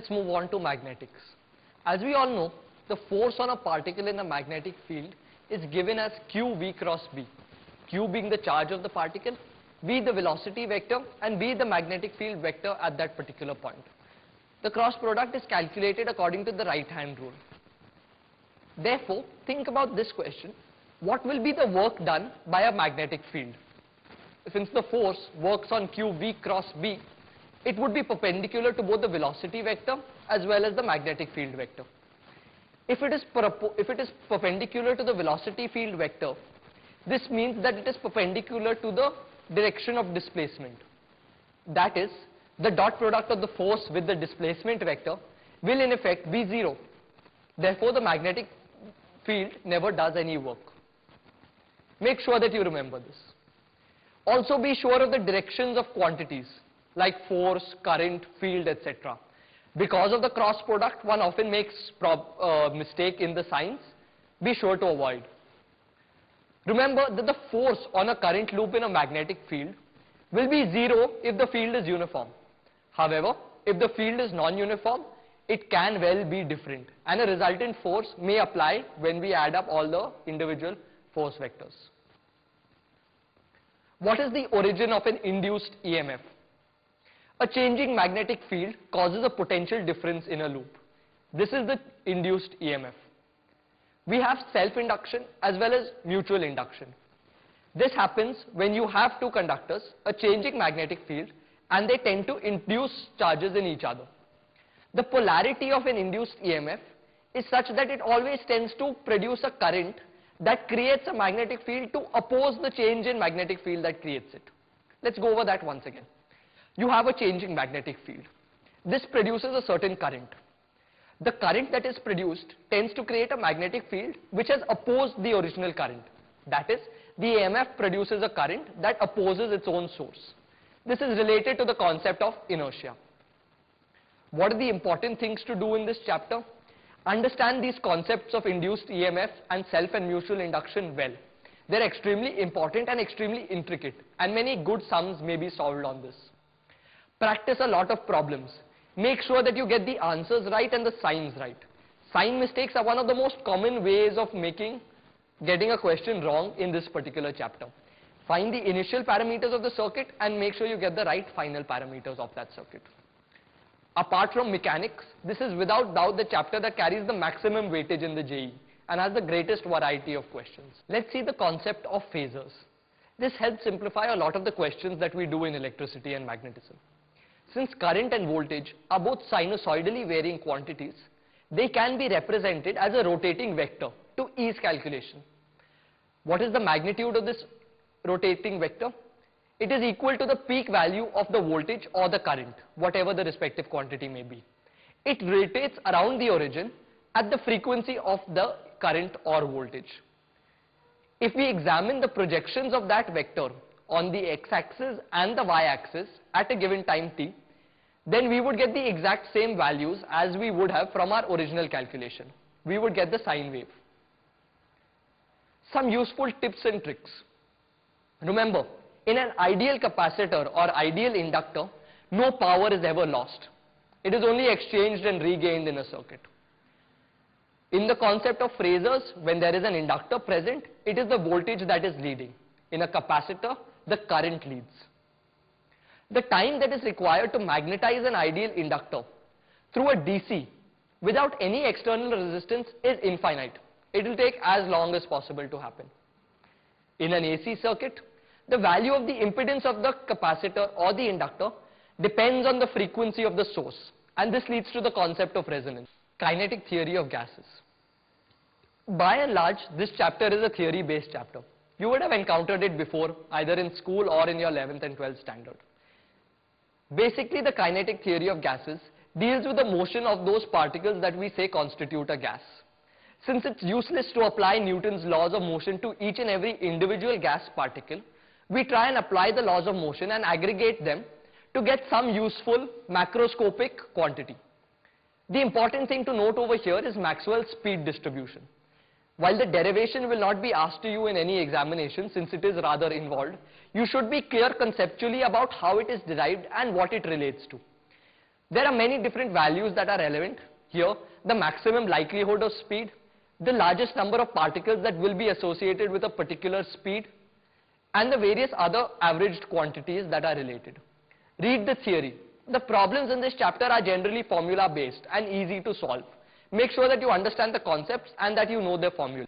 let's move on to magnetics. As we all know, the force on a particle in a magnetic field is given as qv cross b. Q being the charge of the particle, v the velocity vector, and b the magnetic field vector at that particular point. The cross product is calculated according to the right hand rule. Therefore, think about this question: what will be the work done by a magnetic field? Since the force works on qv cross b, it would be perpendicular to both the velocity vector as well as the magnetic field vector. If it is perpendicular to the velocity field vector, this means that it is perpendicular to the direction of displacement. That is, the dot product of the force with the displacement vector will in effect be 0. Therefore, the magnetic field never does any work. Make sure that you remember this. Also be sure of the directions of quantities like force, current, field, etc. Because of the cross product, one often makes mistake in the signs. Be sure to avoid. Remember that the force on a current loop in a magnetic field will be 0 if the field is uniform. However, if the field is non-uniform, it can well be different, and a resultant force may apply when we add up all the individual force vectors. What is the origin of an induced EMF? A changing magnetic field causes a potential difference in a loop. This is the induced EMF. We have self-induction as well as mutual induction. This happens when you have two conductors, a changing magnetic field, and they tend to induce charges in each other. The polarity of an induced EMF is such that it always tends to produce a current that creates a magnetic field to oppose the change in magnetic field that creates it. Let's go over that once again. You have a changing magnetic field. This produces a certain current. The current that is produced tends to create a magnetic field which has opposed the original current. That is, the EMF produces a current that opposes its own source. This is related to the concept of inertia. What are the important things to do in this chapter? Understand these concepts of induced EMF and self and mutual induction well. They're extremely important and extremely intricate, and many good sums may be solved on this. Practice a lot of problems. Make sure that you get the answers right and the signs right. Sign mistakes are one of the most common ways of getting a question wrong in this particular chapter. Find the initial parameters of the circuit and make sure you get the right final parameters of that circuit. Apart from mechanics, this is without doubt the chapter that carries the maximum weightage in the JEE and has the greatest variety of questions. Let's see the concept of phasors. This helps simplify a lot of the questions that we do in electricity and magnetism. Since current and voltage are both sinusoidally varying quantities, they can be represented as a rotating vector to ease calculation. What is the magnitude of this rotating vector? It is equal to the peak value of the voltage or the current, whatever the respective quantity may be. It rotates around the origin at the frequency of the current or voltage. If we examine the projections of that vector on the x-axis and the y-axis at a given time t, then we would get the exact same values as we would have from our original calculation. We would get the sine wave. Some useful tips and tricks. Remember, in an ideal capacitor or ideal inductor, no power is ever lost. It is only exchanged and regained in a circuit. In the concept of phasors, when there is an inductor present, it is the voltage that is leading. In a capacitor, the current leads. The time that is required to magnetize an ideal inductor through a DC without any external resistance is infinite. It will take as long as possible to happen. In an AC circuit, the value of the impedance of the capacitor or the inductor depends on the frequency of the source, and this leads to the concept of resonance. Kinetic theory of gases. By and large, this chapter is a theory-based chapter. You would have encountered it before, either in school or in your 11th and 12th standard. Basically, the kinetic theory of gases deals with the motion of those particles that we say constitute a gas. Since it's useless to apply Newton's laws of motion to each and every individual gas particle, we try and apply the laws of motion and aggregate them to get some useful macroscopic quantity. The important thing to note over here is Maxwell's speed distribution. While the derivation will not be asked to you in any examination since it is rather involved, you should be clear conceptually about how it is derived and what it relates to. There are many different values that are relevant here. The maximum likelihood of speed, the largest number of particles that will be associated with a particular speed, and the various other averaged quantities that are related. Read the theory. The problems in this chapter are generally formula based and easy to solve. Make sure that you understand the concepts and that you know their formula.